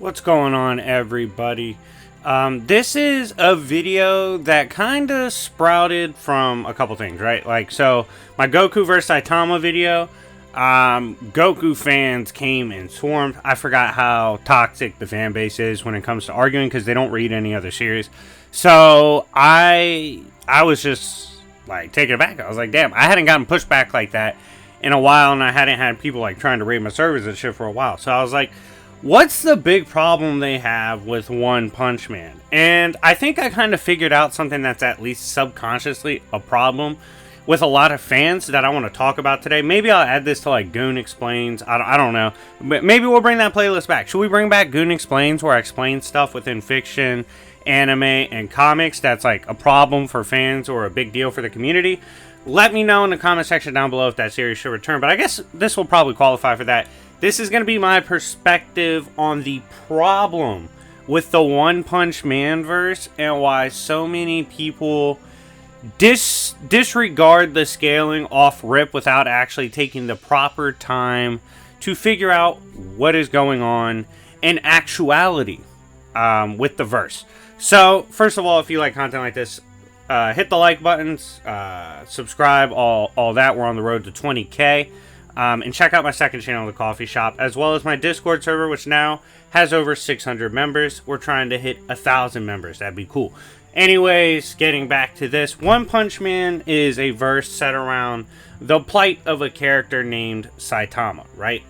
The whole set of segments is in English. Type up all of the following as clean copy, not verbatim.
What's going on, everybody? This is a video that kind of sprouted from a couple things, right? So my Goku vs Saitama video, Goku fans came and swarmed. I forgot how toxic the fan base is when it comes to arguing because they don't read any other series. So I was just like taken aback. I was like, damn, I hadn't gotten pushback like that in a while, and I hadn't had people like trying to raid my servers and shit for a while. So I was like, what's the big problem they have with One Punch Man? And I think I kind of figured out something that's at least subconsciously a problem with a lot of fans that I want to talk about today. Maybe I'll add this to like Goon Explains. I don't know. But maybe we'll bring that playlist back. Should we bring back Goon Explains, where I explain stuff within fiction, anime, and comics that's like a problem for fans or a big deal for the community? Let me know in the comment section down below if that series should return. But I guess this will probably qualify for that. This is going to be my perspective on the problem with the One Punch Man verse and why so many people disregard the scaling off rip without actually taking the proper time to figure out what is going on in actuality with the verse. So, first of all, if you like content like this, hit the like buttons, subscribe, all that. We're on the road to 20K. And check out my second channel, The Coffee Shop, as well as my Discord server, which now has over 600 members. We're trying to hit 1,000 members. That'd be cool. Anyways, getting back to this, One Punch Man is a verse set around the plight of a character named Saitama, right?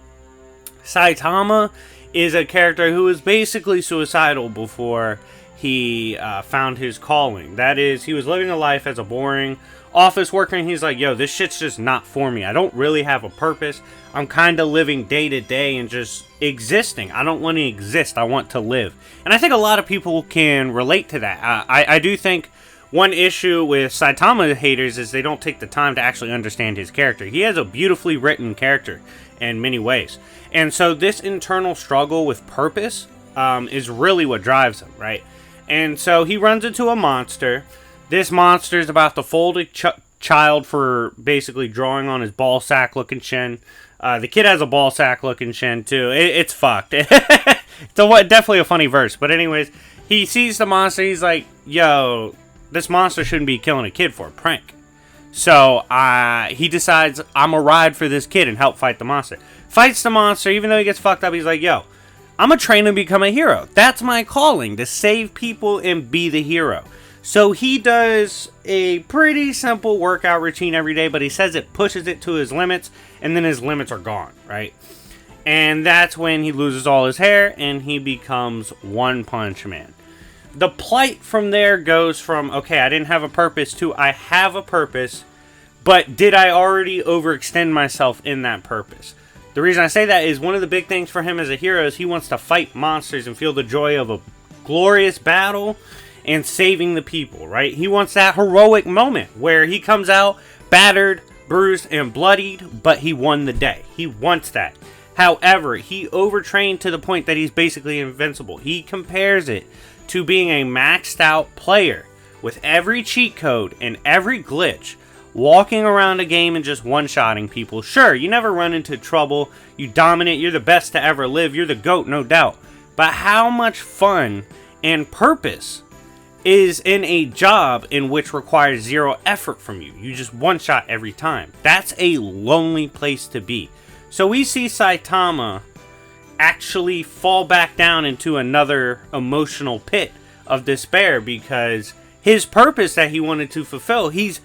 Saitama is a character who was basically suicidal before he found his calling. That is, he was living a life as a boring office worker, and he's like, yo, this shit's just not for me. I don't really have a purpose. I'm kind of living day to day and just existing. I don't want to exist. I want to live. And I think a lot of people can relate to that. I do think one issue with Saitama haters is they don't take the time to actually understand his character. He has a beautifully written character in many ways. And so this internal struggle with purpose is really what drives him, right? And so he runs into a monster. This monster is about to fold a child for basically drawing on his ball sack looking chin. The kid has a ball sack looking chin too. It's fucked. It's definitely a funny verse. But anyways, he sees the monster. He's like, yo, this monster shouldn't be killing a kid for a prank. So he decides, I'm going to ride for this kid and help fight the monster. Fights the monster. Even though he gets fucked up, he's like, yo, I'm going to train to become a hero. That's my calling, to save people and be the hero. So he does a pretty simple workout routine every day, but he says it pushes it to his limits, and then his limits are gone, right? And that's when he loses all his hair, and he becomes One Punch Man. The plight from there goes from, okay, I didn't have a purpose, to I have a purpose, but did I already overextend myself in that purpose? The reason I say that is one of the big things for him as a hero is he wants to fight monsters and feel the joy of a glorious battle and saving the people, right? He wants that heroic moment where he comes out battered, bruised, and bloodied, but he won the day. He wants that. However, he overtrained to the point that he's basically invincible. He compares it to being a maxed out player with every cheat code and every glitch, walking around a game and just one-shotting people. Sure, you never run into trouble. You dominate. You're the best to ever live. You're the GOAT, no doubt. But how much fun and purpose is in a job in which requires zero effort from you? You just one shot every time. That's a lonely place to be. So we see Saitama actually fall back down into another emotional pit of despair because his purpose that he wanted to fulfill, he's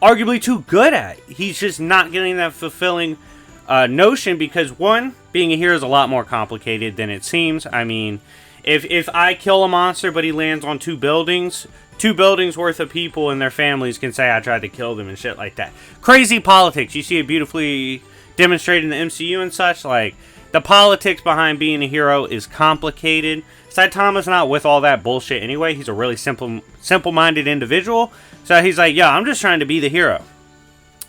arguably too good at. He's just not getting that fulfilling notion because, one, being a hero is a lot more complicated than it seems. I mean, If I kill a monster but he lands on two buildings worth of people and their families can say I tried to kill them and shit like that. Crazy politics. You see it beautifully demonstrated in the MCU and such. Like, the politics behind being a hero is complicated. Saitama's not with all that bullshit anyway. He's a really simple-minded individual. So he's like, yeah, I'm just trying to be the hero.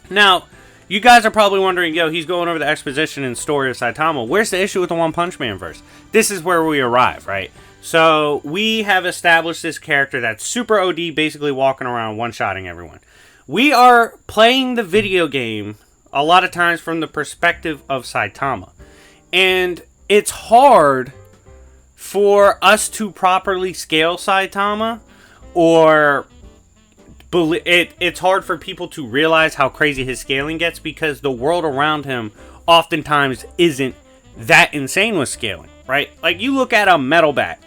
Now, you guys are probably wondering, yo, he's going over the exposition and story of Saitama. Where's the issue with the One Punch Man verse? This is where we arrive, right? So we have established this character that's super OD, basically walking around one-shotting everyone. We are playing the video game a lot of times from the perspective of Saitama. And it's hard for us to properly scale Saitama, or it's hard for people to realize how crazy his scaling gets because the world around him oftentimes isn't that insane with scaling, right? Like, you look at a Metal Bat.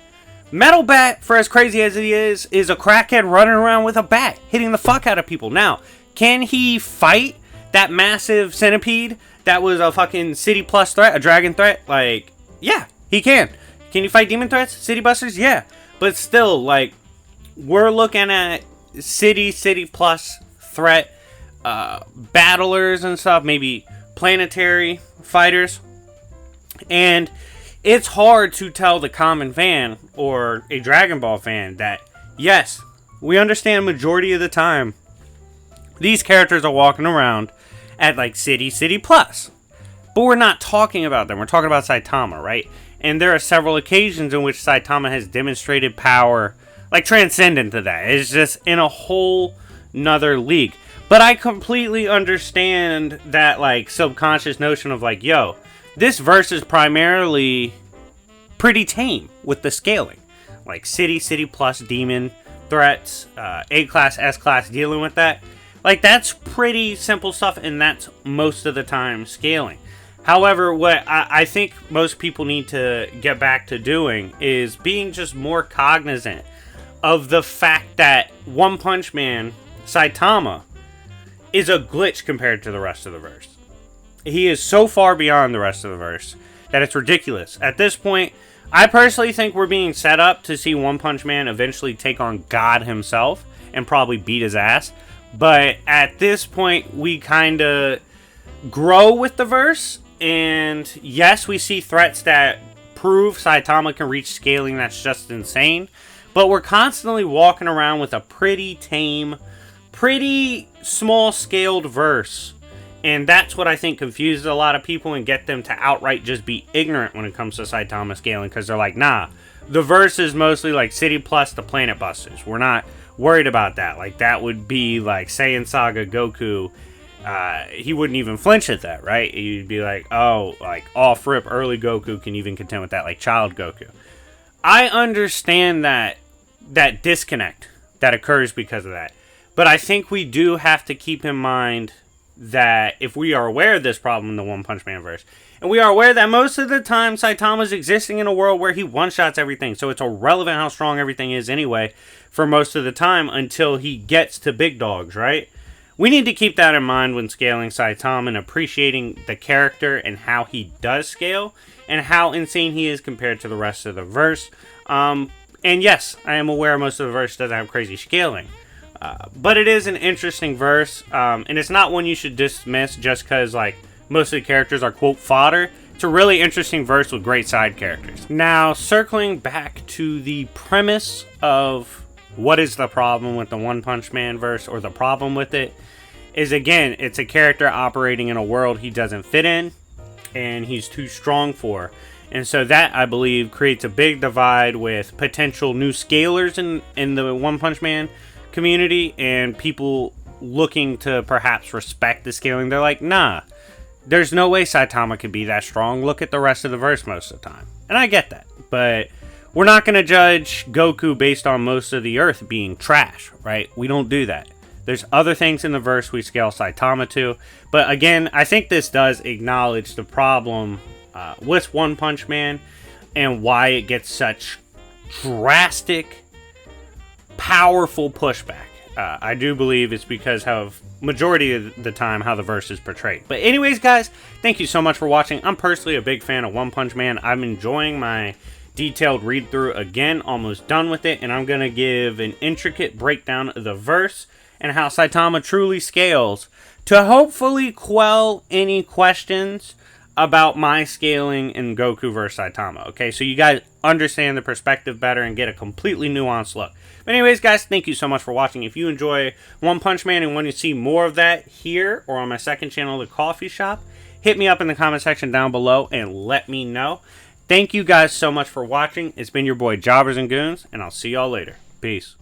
Metal Bat, for as crazy as he is a crackhead running around with a bat, hitting the fuck out of people. Now, can he fight that massive centipede that was a fucking City Plus threat, a dragon threat? Like, yeah, he can. Can he fight demon threats? City Busters? Yeah. But still, like, we're looking at City Plus threat battlers and stuff, maybe planetary fighters. And it's hard to tell the common fan or a Dragon Ball fan that, yes, we understand majority of the time these characters are walking around at like City Plus. But we're not talking about them. We're talking about Saitama, right? And there are several occasions in which Saitama has demonstrated power like transcendent to that. It's just in a whole nother league. But I completely understand that like subconscious notion of like, yo, this verse is primarily pretty tame with the scaling. Like City Plus demon threats, A-class, S-class dealing with that. Like, that's pretty simple stuff, and that's most of the time scaling. However, what I think most people need to get back to doing is being just more cognizant of the fact that One Punch Man, Saitama, is a glitch compared to the rest of the verse. He is so far beyond the rest of the verse that it's ridiculous. At this point, I personally think we're being set up to see One Punch Man eventually take on God himself and probably beat his ass. But at this point, we kind of grow with the verse. And yes, we see threats that prove Saitama can reach scaling that's just insane. But we're constantly walking around with a pretty tame, pretty small-scaled verse. And that's what I think confuses a lot of people and get them to outright just be ignorant when it comes to Saitama scaling. Because they're like, nah, the verse is mostly like City Plus the Planet Busters. We're not worried about that. Like, that would be like Saiyan Saga Goku. He wouldn't even flinch at that, right? He'd be like, oh, like off rip early Goku can even contend with that, like child Goku. I understand that disconnect that occurs because of that. But I think we do have to keep in mind that if we are aware of this problem in the One Punch Man verse, and we are aware that most of the time Saitama's existing in a world where he one-shots everything, so it's irrelevant how strong everything is anyway for most of the time until he gets to big dogs, right? We need to keep that in mind when scaling Saitama and appreciating the character and how he does scale and how insane he is compared to the rest of the verse. And yes, I am aware most of the verse doesn't have crazy scaling. But it is an interesting verse, and it's not one you should dismiss just because like most of the characters are quote fodder. It's a really interesting verse with great side characters. Now, circling back to the premise of what is the problem with the One Punch Man verse, or the problem with it, is again, it's a character operating in a world he doesn't fit in, and he's too strong for. And so that, I believe, creates a big divide with potential new scalers in the One Punch Man community, and people looking to perhaps respect the scaling. They're like, nah, there's no way Saitama could be that strong. Look at the rest of the verse most of the time. And I get that, but we're not going to judge Goku based on most of the earth being trash, right? We don't do that. There's other things in the verse we scale Saitama to. But again, I think this does acknowledge the problem with One Punch Man and why it gets such drastic, powerful pushback. I do believe it's because of majority of the time how the verse is portrayed. But anyways, guys, thank you so much for watching. I'm personally a big fan of One Punch Man. I'm enjoying my detailed read through again, almost done with it, and I'm gonna give an intricate breakdown of the verse and how Saitama truly scales to hopefully quell any questions about my scaling in Goku vs Saitama. Okay, so you guys understand the perspective better and get a completely nuanced look. But anyways, guys, thank you so much for watching. If you enjoy One Punch Man and want to see more of that here or on my second channel, The Coffee Shop, hit me up in the comment section down below and let me know. Thank you guys so much for watching. It's been your boy Jobbers and Goons, and I'll see y'all later. Peace.